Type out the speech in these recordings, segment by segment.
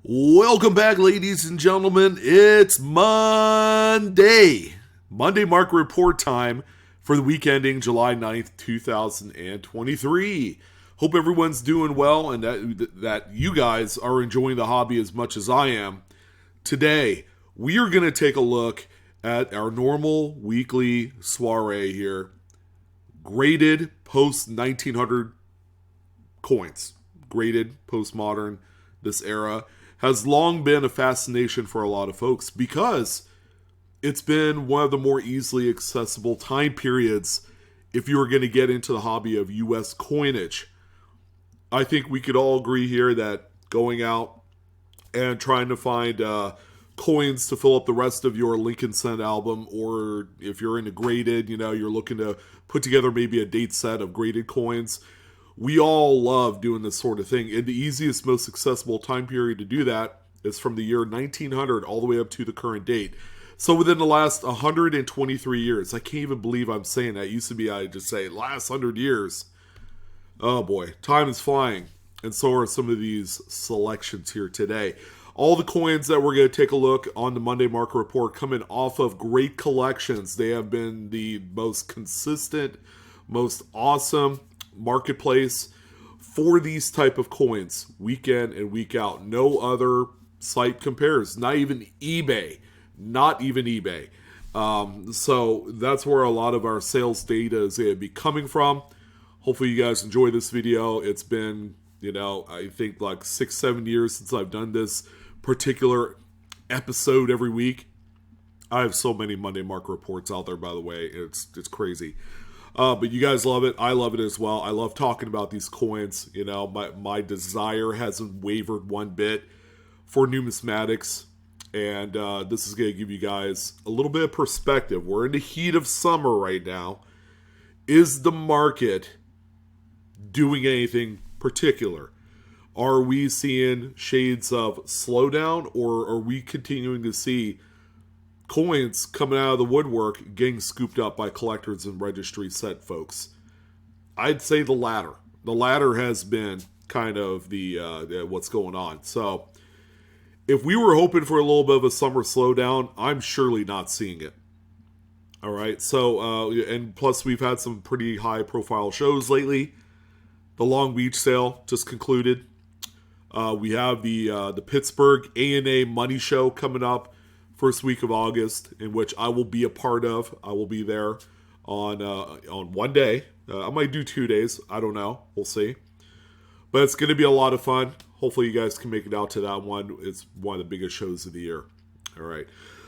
Welcome back, ladies and gentlemen. It's Monday. Monday market report time for the week ending July 9th, 2023. Hope everyone's doing well and that you guys are enjoying the hobby as much as I am. Today, we are going to take a look at our normal weekly soiree here. Graded post 1900 coins. Graded postmodern, this era has long been a fascination for a lot of folks because it's been one of the more easily accessible time periods if you were going to get into the hobby of U.S. coinage. I think we could all agree here that going out and trying to find coins to fill up the rest of your Lincoln Cent album, or if you're into graded, you're looking to put together maybe a date set of graded coins. We all love doing this sort of thing. And the easiest, most accessible time period to do that is from the year 1900 all the way up to the current date. So within the last 123 years, I can't even believe I'm saying that. It used to be I just say last 100 years. Oh boy, time is flying. And so are some of these selections here today. All the coins that we're going to take a look on the Monday market report coming off of great collections. They have been the most consistent, most awesome marketplace for these type of coins week in and week out. No other site compares, not even eBay. So that's where a lot of our sales data is going to be coming from. Hopefully you guys enjoy this video. It's been, I think like 6-7 years since I've done this particular episode every week. I have so many Monday market reports out there, by the way. It's crazy. But you guys love it. I love it as well. I love talking about these coins. My desire hasn't wavered one bit for numismatics. And this is going to give you guys a little bit of perspective. We're in the heat of summer right now. Is the market doing anything particular? Are we seeing shades of slowdown, or are we continuing to see coins coming out of the woodwork getting scooped up by collectors and registry set folks? I'd say the latter. The latter has been kind of the what's going on. So if we were hoping for a little bit of a summer slowdown, I'm surely not seeing it. All right. So and plus we've had some pretty high profile shows lately. The Long Beach sale just concluded. We have the Pittsburgh A&A Money Show coming up first week of August, in which I will be a part of. I will be there on one day. I might do 2 days. I don't know. We'll see. But it's going to be a lot of fun. Hopefully you guys can make it out to that one. It's one of the biggest shows of the year. All right.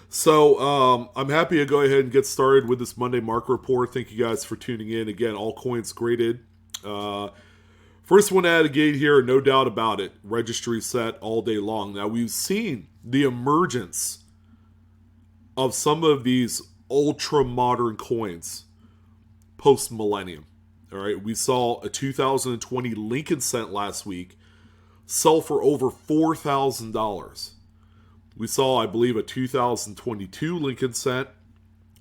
So I'm happy to go ahead and get started with this Monday market report. Thank you guys for tuning in. Again, all coins graded. First one out of the gate here, no doubt about it. Registry set all day long. Now we've seen the emergence of some of these ultra-modern coins post-millennium. All right, we saw a 2020 Lincoln Cent last week sell for over $4,000. We saw, I believe, a 2022 Lincoln Cent.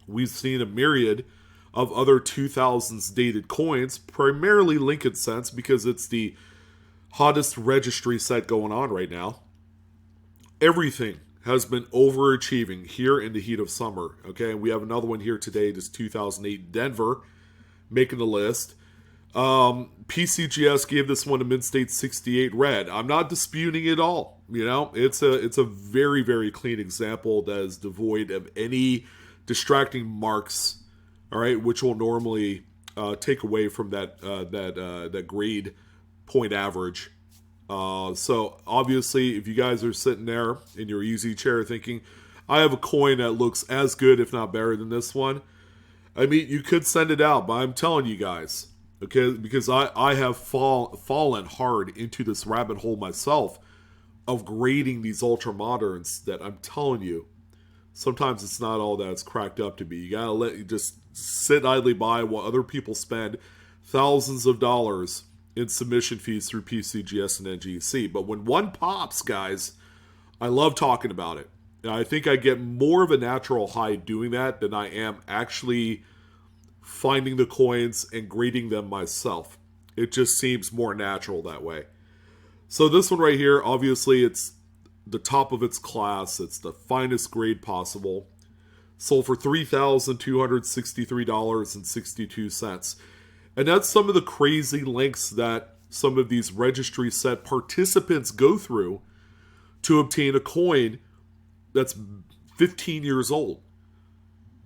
We've seen a myriad of other 2000s dated coins, primarily Lincoln Cents, because it's the hottest registry set going on right now. Everything has been overachieving here in the heat of summer. Okay, and we have another one here today, just 2008 Denver, making the list. PCGS gave this one a Mid-State 68 red. I'm not disputing it all. It's a very, very clean example that is devoid of any distracting marks. All right, which will normally take away from that grade point average. So obviously, if you guys are sitting there in your easy chair thinking, I have a coin that looks as good, if not better than this one, I mean, you could send it out, but I'm telling you guys, okay, because I have fallen hard into this rabbit hole myself of grading these ultra moderns that I'm telling you, sometimes it's not all that it's cracked up to be. You gotta let you just sit idly by while other people spend thousands of dollars in submission fees through PCGS and NGC. But when one pops, guys, I love talking about it. And I think I get more of a natural high doing that than I am actually finding the coins and grading them myself. It just seems more natural that way. So this one right here, obviously it's the top of its class. It's the finest grade possible. Sold for $3,263.62. And that's some of the crazy lengths that some of these registry set participants go through to obtain a coin that's 15 years old.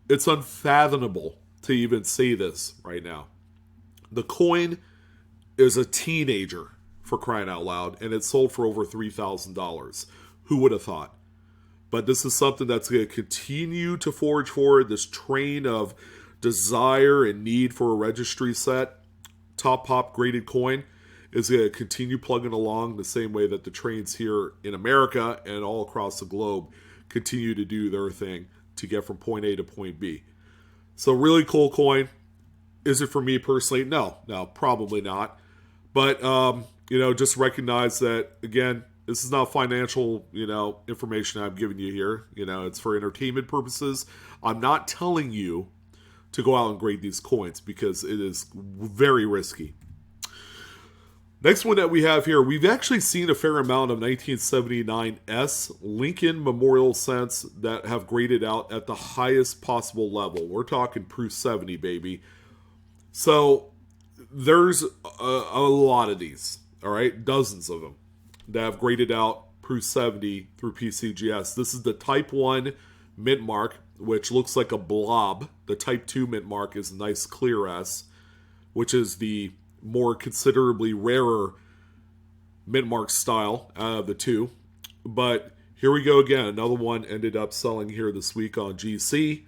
It's unfathomable to even say this right now. The coin is a teenager, for crying out loud, and it sold for over $3,000. Who would have thought? But this is something that's going to continue to forge forward, this train of desire and need for a registry set. Top Pop graded coin is going to continue plugging along the same way that the trains here in America and all across the globe continue to do their thing to get from point A to point B. So really cool coin. Is it for me personally? No, probably not. But, just recognize that, again, this is not financial, information I'm giving you here. It's for entertainment purposes. I'm not telling you to go out and grade these coins because it is very risky. Next one that we have here, we've actually seen a fair amount of 1979 S Lincoln Memorial cents that have graded out at the highest possible level. We're talking proof 70, baby. So there's a lot of these, all right? Dozens of them that have graded out proof 70 through PCGS. This is the Type 1 mint mark, which looks like a blob. The Type 2 mint mark is a nice clear S, which is the more considerably rarer mint mark style out of the two. But here we go again. Another one ended up selling here this week on GC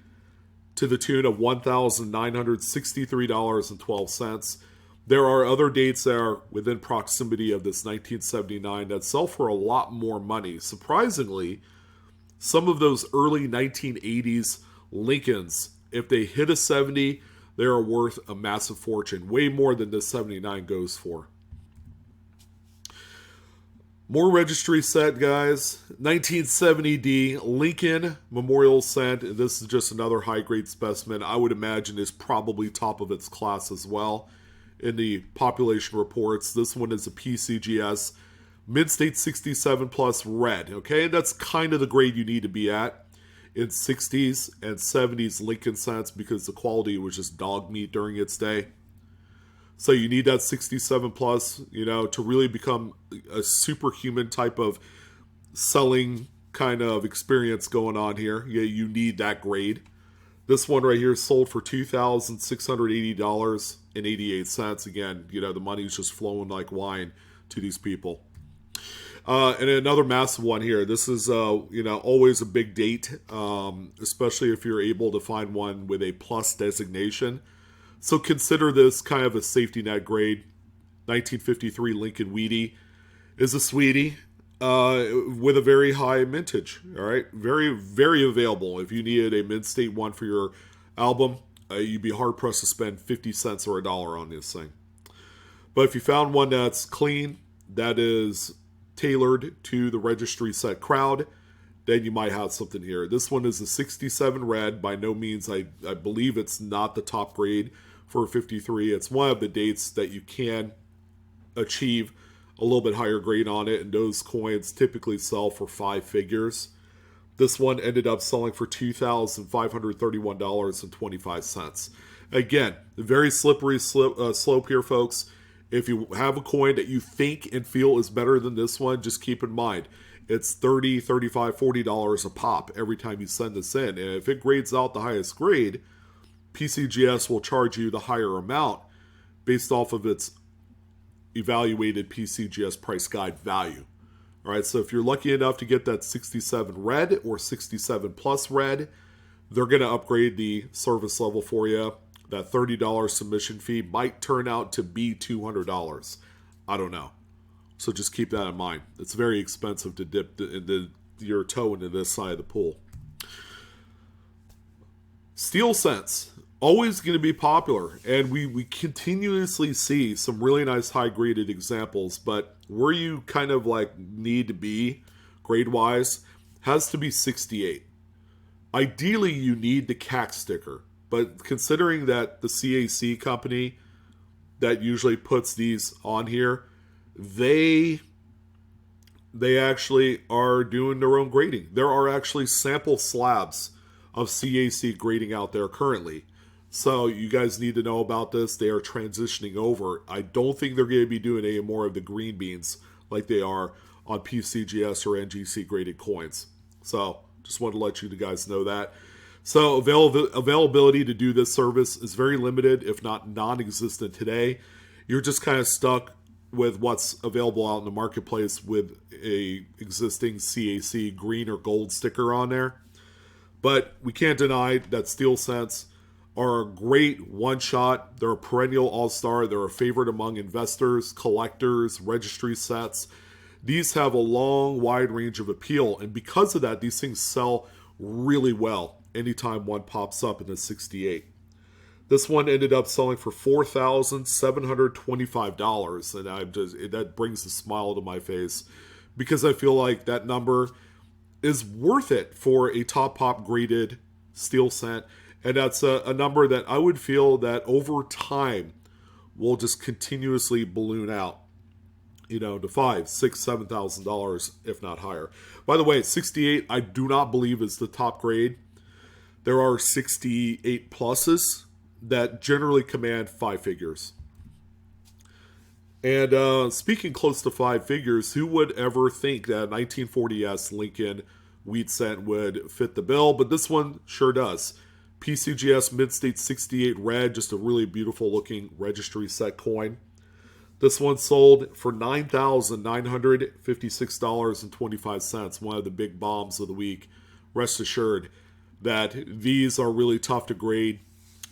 to the tune of $1,963.12. There are other dates that are within proximity of this 1979 that sell for a lot more money. Surprisingly, some of those early 1980s Lincolns, if they hit a 70, they are worth a massive fortune. Way more than this 79 goes for. More registry set, guys. 1970D Lincoln Memorial Cent. This is just another high-grade specimen. I would imagine is probably top of its class as well in the population reports. This one is a PCGS Mid-State 67 plus red. Okay, that's kind of the grade you need to be at in 60s and 70s Lincoln cents because the quality was just dog meat during its day. So you need that 67 plus, to really become a superhuman type of selling kind of experience going on here. Yeah, you need that grade. This one right here sold for $2,680.88. Again, the money's just flowing like wine to these people. And another massive one here. This is, always a big date, especially if you're able to find one with a plus designation. So consider this kind of a safety net grade. 1953 Lincoln Wheatie is a sweetie with a very high mintage. All right, very, very available. If you needed a mid-state one for your album, you'd be hard-pressed to spend 50 cents or $1 on this thing. But if you found one that's clean, that is tailored to the registry set crowd, then you might have something here. This one is a 67 red. By no means, I believe it's not the top grade for 53. It's one of the dates that you can achieve a little bit higher grade on it, and those coins typically sell for 5 figures. This one ended up selling for $2,531.25. Again, very slippery slope here, folks. If you have a coin that you think and feel is better than this one, just keep in mind, it's $30, $35, $40 a pop every time you send this in. And if it grades out the highest grade, PCGS will charge you the higher amount based off of its evaluated PCGS price guide value. All right, so if you're lucky enough to get that 67 red or 67 plus red, they're going to upgrade the service level for you. That $30 submission fee might turn out to be $200. I don't know. So just keep that in mind. It's very expensive to dip your toe into this side of the pool. Steel cents, always going to be popular. And we continuously see some really nice high-graded examples. But where you kind of need to be grade-wise has to be 68. Ideally, you need the CAC sticker. But considering that the CAC company that usually puts these on here, they they actually are doing their own grading. There are actually sample slabs of CAC grading out there currently. So you guys need to know about this. They are transitioning over. I don't think they're going to be doing any more of the green beans like they are on PCGS or NGC graded coins. So just wanted to let you guys know that. So availability to do this service is very limited, if not non-existent today. You're just kind of stuck with what's available out in the marketplace with a existing CAC green or gold sticker on there. But we can't deny that Steel Cents are a great one-shot. They're a perennial all-star. They're a favorite among investors, collectors, registry sets. These have a long, wide range of appeal, and because of that, these things sell really well anytime one pops up in the 68. This one ended up selling for $4,725, and that brings a smile to my face because I feel like that number is worth it for a top pop graded steel cent, and that's a number that I would feel that over time will just continuously balloon out, to $5,000, $6,000, $7,000, if not higher. By the way, 68 I do not believe is the top grade. There are 68 pluses that generally command 5 figures. And speaking close to 5 figures, who would ever think that a 1940S Lincoln wheat cent would fit the bill? But this one sure does. PCGS Mid-State 68 red, just a really beautiful looking registry set coin. This one sold for $9,956.25, one of the big bombs of the week. Rest assured that these are really tough to grade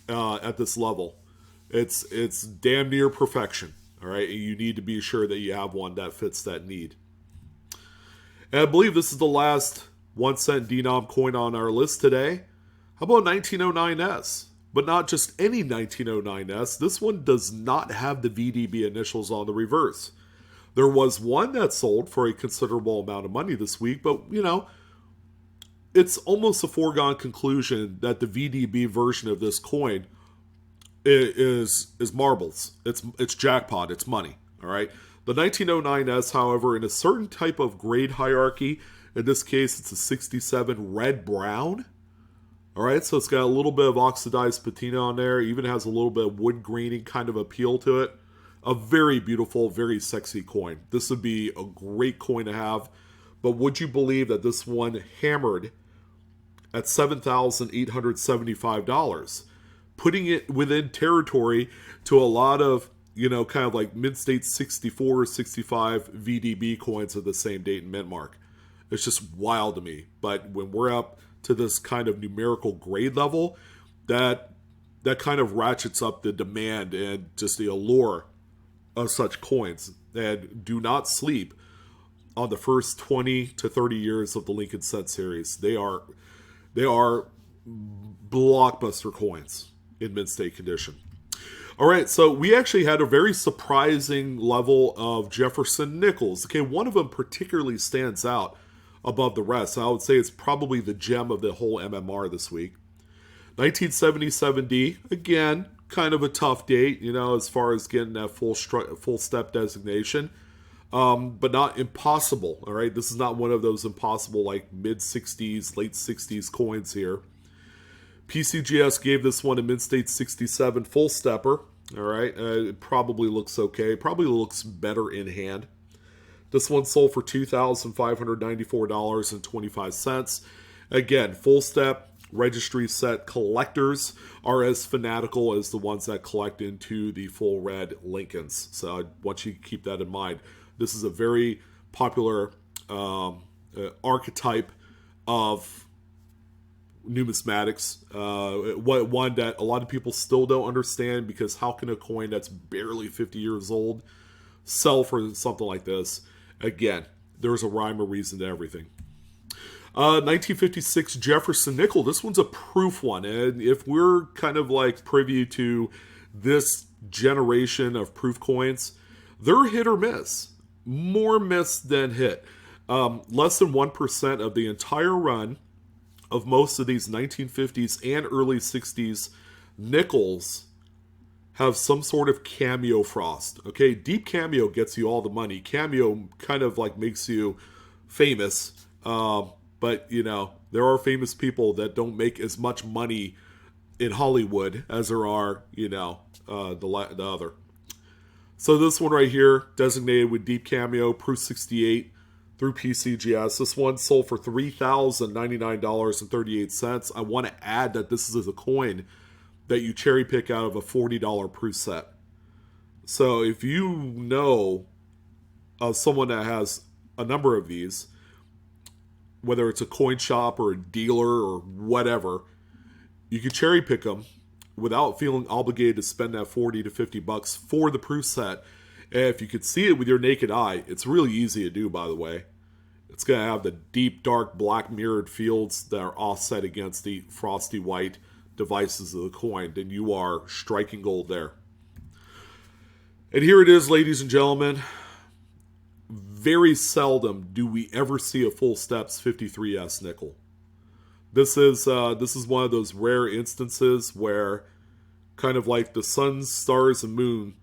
at this level. It's damn near perfection, all right? And you need to be sure that you have one that fits that need. And I believe this is the last 1 cent denom coin on our list today. How about 1909S? But not just any 1909S. This one does not have the VDB initials on the reverse. There was one that sold for a considerable amount of money this week, but, it's almost a foregone conclusion that the VDB version of this coin is marbles. It's jackpot. It's money. All right. The 1909S, however, in a certain type of grade hierarchy, in this case, it's a 67 red brown. All right. So it's got a little bit of oxidized patina on there. Even has a little bit of wood graining kind of appeal to it. A very beautiful, very sexy coin. This would be a great coin to have. But would you believe that this one hammered at $7,875, putting it within territory to a lot of, kind of like mid-state 64 or 65 VDB coins at the same date and mint mark. It's just wild to me. But when we're up to this kind of numerical grade level, that kind of ratchets up the demand and just the allure of such coins. And do not sleep on the first 20 to 30 years of the Lincoln Cent series. They are blockbuster coins in mid-state condition. All right, so we actually had a very surprising level of Jefferson nickels. Okay, one of them particularly stands out above the rest. I would say it's probably the gem of the whole MMR this week. 1977D, again, kind of a tough date, as far as getting that full step designation. But not impossible, all right? This is not one of those impossible, like, mid-60s, late 60s coins here. PCGS gave this one a mid-state 67 full stepper, all right? It probably looks okay. Probably looks better in hand. This one sold for $2,594.25. Again, full step, registry set collectors are as fanatical as the ones that collect into the full red Lincolns. So I want you to keep that in mind. This is a very popular archetype of numismatics. One that a lot of people still don't understand, because how can a coin that's barely 50 years old sell for something like this? Again, there's a rhyme or reason to everything. 1956 Jefferson nickel. This one's a proof one. And if we're kind of like privy to this generation of proof coins, they're hit or miss. More miss than hit. Less than 1% of the entire run of most of these 1950s and early 60s nickels have some sort of cameo frost. Okay, deep cameo gets you all the money. Cameo kind of like makes you famous, but you know there are famous people that don't make as much money in Hollywood as there are, you know, the other. So this one right here, designated with deep cameo, Proof 68 through PCGS. This one sold for $3,099.38. I want to add that this is a coin that you cherry pick out of a $40 proof set. So if you know of someone that has a number of these, whether it's a coin shop or a dealer or whatever, you can cherry pick them without feeling obligated to spend that 40 to 50 bucks for the proof set. And if you could see it with your naked eye, it's really easy to do, by the way. It's going to have the deep, dark, black mirrored fields that are offset against the frosty white devices of the coin. Then you are striking gold there. And here it is, ladies and gentlemen. Very seldom do we ever see a full steps 53S nickel. This is one of those rare instances where kind of like the sun, stars, and moon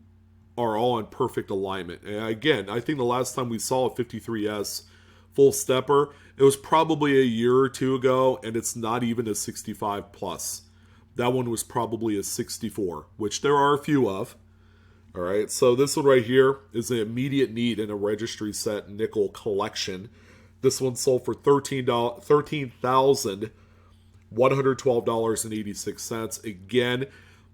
are all in perfect alignment. And again, I think the last time we saw a 53S full stepper, it was probably a year or two ago, and it's not even a 65 plus. That one was probably a 64, which there are a few of. All right, so this one right here is an immediate need in a registry set nickel collection. This one sold for $13,112.86. Again,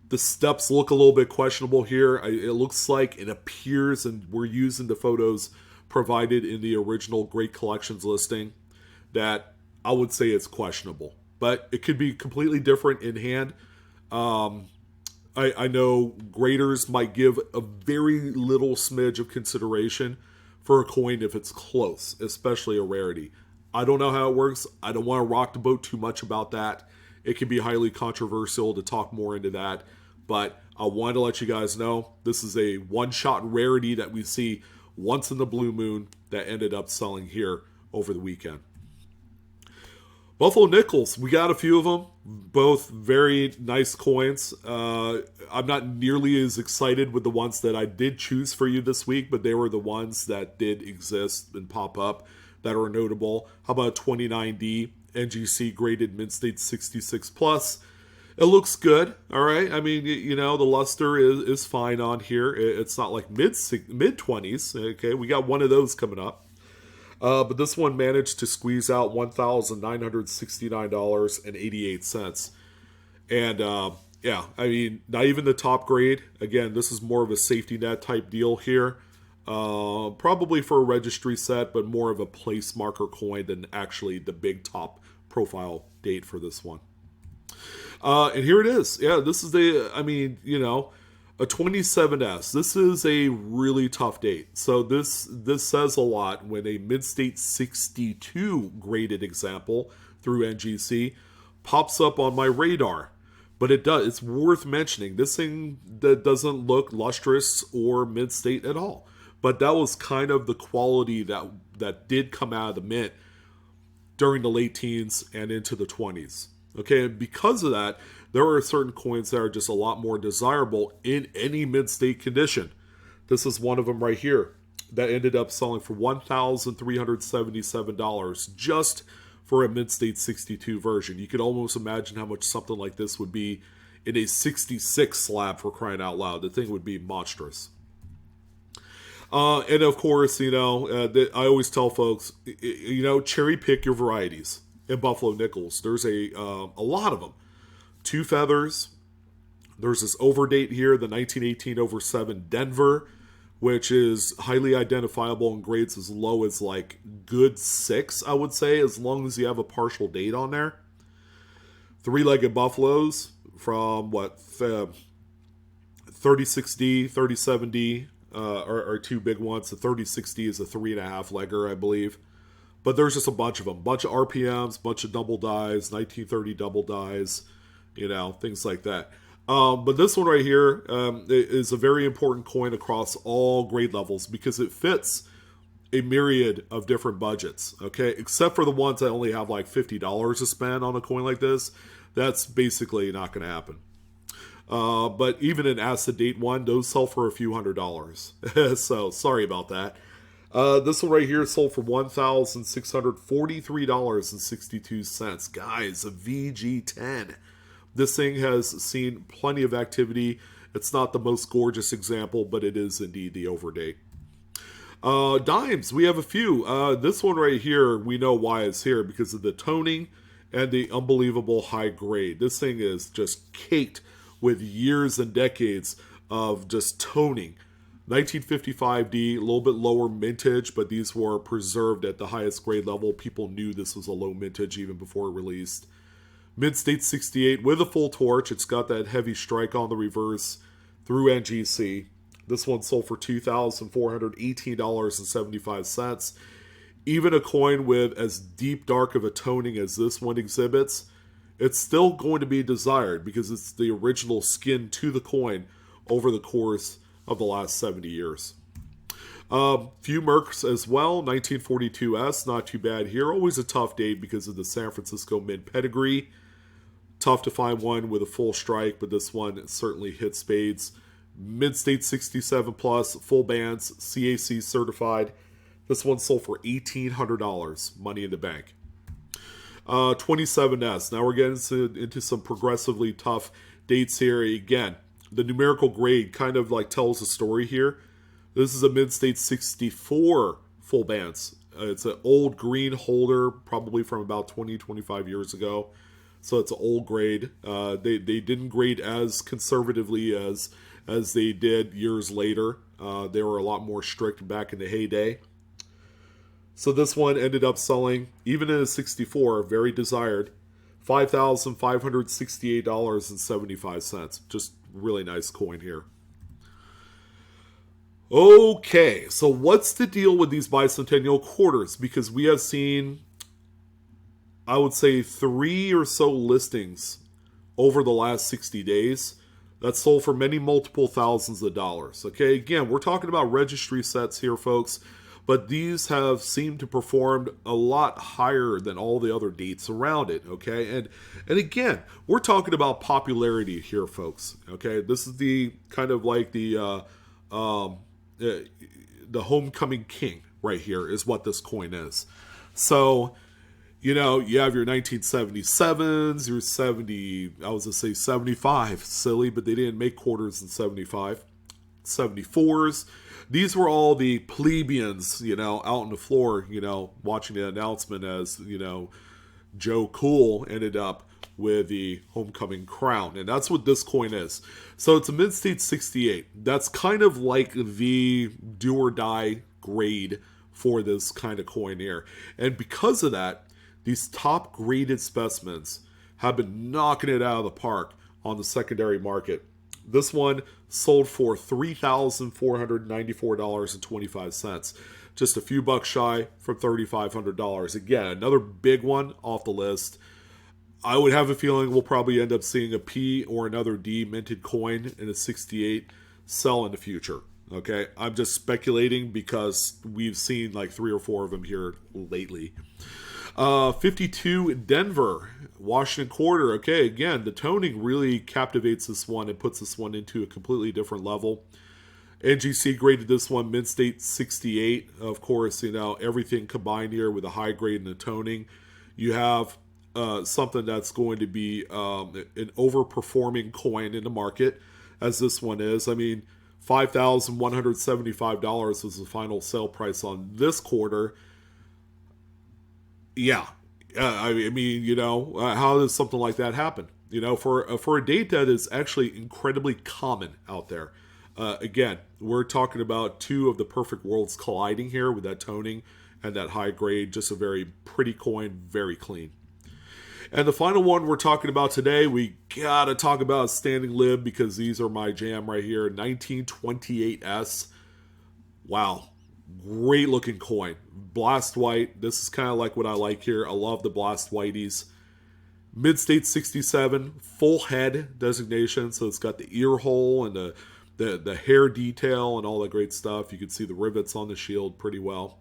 the steps look a little bit questionable here. It looks like it appears, and we're using the photos provided in the original Great Collections listing, that I would say it's questionable. But it could be completely different in hand. I know graders might give a very little smidge of consideration for a coin if it's close, especially a rarity. I don't know how it works. I don't want to rock the boat too much about that. It can be highly controversial to talk more into that. But I wanted to let you guys know this is a one-shot rarity that we see once in the blue moon that ended up selling here over the weekend. Buffalo Nickels, we got a few of them, both very nice coins. I'm not nearly as excited with the ones that I did choose for you this week, but they were the ones that did exist and pop up that are notable. How about 29D NGC graded Mint State 66 plus? It looks good, all right? I mean, you know, the luster is fine on here. It's not like mid-20s, okay? We got one of those coming up. But this one managed to squeeze out $1,969.88. And, yeah, I mean, not even the top grade. Again, this is more of a safety net type deal here. Probably for a registry set, but more of a place marker coin than actually the big top profile date for this one. And here it is. Yeah, this is I mean, you know, a 27S. This is a really tough date. So this says a lot when a mid-state 62 graded example through NGC pops up on my radar. But it does. It's worth mentioning. This thing that doesn't look lustrous or mid-state at all. But that was kind of the quality that did come out of the mint during the late teens and into the 20s. Okay, and because of that, there are certain coins that are just a lot more desirable in any mid-state condition. This is one of them right here that ended up selling for $1,377 just for a mid-state 62 version. You could almost imagine how much something like this would be in a 66 slab, for crying out loud. The thing would be monstrous. And of course, you know, I always tell folks, you know, cherry pick your varieties in Buffalo Nickels. There's a lot of them. Two feathers. There's this overdate here, the 1918 over 7 Denver, which is highly identifiable and grades as low as like good 6, I would say, as long as you have a partial date on there. Three-legged buffaloes from what, 36D, 37D are two big ones. The 36D is a 3.5 legger, I believe. But there's just a bunch of them. Bunch of RPMs, bunch of double dies, 1930 double dies, you know, things like that. But this one right here is a very important coin across all grade levels because it fits a myriad of different budgets, okay? Except for the ones that only have like $50 to spend on a coin like this. That's basically not going to happen. But even an acid date one, those sell for a few $100s. So sorry about that. This one right here sold for $1,643.62. Guys, a VG10. This thing has seen plenty of activity. It's not the most gorgeous example, but it is indeed the overdate. Dimes, we have a few. This one right here, we know why it's here because of the toning and the unbelievable high grade. This thing is just caked with years and decades of just toning. 1955D, a little bit lower mintage, but these were preserved at the highest grade level. People knew this was a low mintage even before it released. Mid-State 68 with a full torch. It's got that heavy strike on the reverse through NGC. This one sold for $2,418.75. Even a coin with as deep dark of a toning as this one exhibits, it's still going to be desired because it's the original skin to the coin over the course of the last 70 years. Few Mercs as well. 1942S, not too bad here. Always a tough date because of the San Francisco Mint pedigree. Tough to find one with a full strike, but this one certainly hits spades. Mid-State 67 plus, full bands, CAC certified. This one sold for $1,800, money in the bank. 27S. Now we're getting into some progressively tough dates here. Again, the numerical grade kind of like tells a story here. This is a Mid-State 64 full bands. It's an old green holder, probably from about 20-25 years ago. So it's an old grade. They didn't grade as conservatively as they did years later. They were a lot more strict back in the heyday. So this one ended up selling, even in a 64, very desired, $5,568.75. Just really nice coin here. Okay, so what's the deal with these bicentennial quarters? Because we have seen, I would say, 3 or so listings over the last 60 days that sold for many multiple thousands of dollars. Okay, again, we're talking about registry sets here, folks, but these have seemed to perform a lot higher than all the other dates around it. Okay, and again, we're talking about popularity here, folks. Okay, this is the kind of like the homecoming king right here is what this coin is. So, you know, you have your 1977s, your 70, I was going to say 75, silly, but they didn't make quarters in 75. 74s. These were all the plebeians, you know, out on the floor, you know, watching the announcement as, you know, Joe Cool ended up with the homecoming crown. And that's what this coin is. So it's a Mid-State 68. That's kind of like the do or die grade for this kind of coin here. And because of that, these top graded specimens have been knocking it out of the park on the secondary market. This one sold for $3,494.25. Just a few bucks shy from $3,500. Again, another big one off the list. I would have a feeling we'll probably end up seeing a P or another D minted coin in a 68 sell in the future. Okay, I'm just speculating because we've seen like 3 or 4 of them here lately. 52 Denver, Washington quarter. Okay, again, the toning really captivates this one and puts this one into a completely different level. NGC graded this one Mid-State 68. Of course, you know, everything combined here with a high grade and the toning. You have something that's going to be an overperforming coin in the market, as this one is. I mean, $5,175 was the final sale price on this quarter. Yeah, I mean, you know, how does something like that happen? You know, for a date that is actually incredibly common out there. Again, we're talking about 2 of the perfect worlds colliding here with that toning and that high grade. Just a very pretty coin, very clean. And the final one we're talking about today, we gotta talk about standing lib because these are my jam right here. 1928S. Wow. Great looking coin. Blast white. This is kind of like what I like here. I love the blast whiteys. Mid-State 67. Full head designation. So it's got the ear hole and the hair detail and all that great stuff. You can see the rivets on the shield pretty well.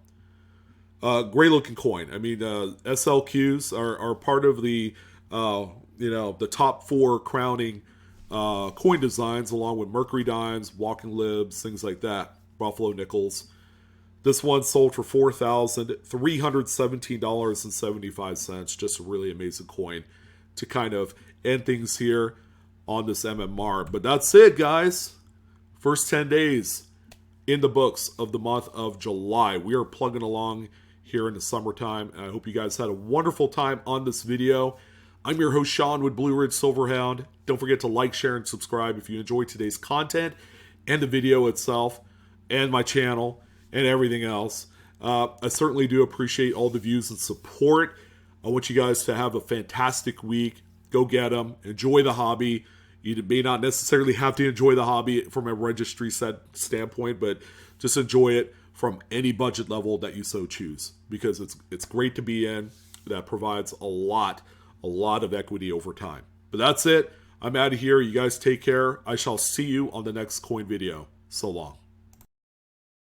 Great looking coin. I mean, SLQs are part of the, you know, the top 4 crowning coin designs along with mercury dimes, walking libs, things like that, buffalo nickels. This one sold for $4,317.75. Just a really amazing coin to kind of end things here on this MMR. But that's it, guys. First 10 days in the books of the month of July. We are plugging along here in the summertime, and I hope you guys had a wonderful time on this video. I'm your host, Sean, with Blue Ridge Silverhound. Don't forget to like, share, and subscribe if you enjoyed today's content and the video itself and my channel and everything else. I certainly do appreciate all the views and support. I want you guys to have a fantastic week. Go get them. Enjoy the hobby. You may not necessarily have to enjoy the hobby from a registry set standpoint, but just enjoy it from any budget level that you so choose, because it's great to be in. That provides a lot of equity over time. But that's it. I'm out of here. You guys take care. I shall see you on the next coin video. So long.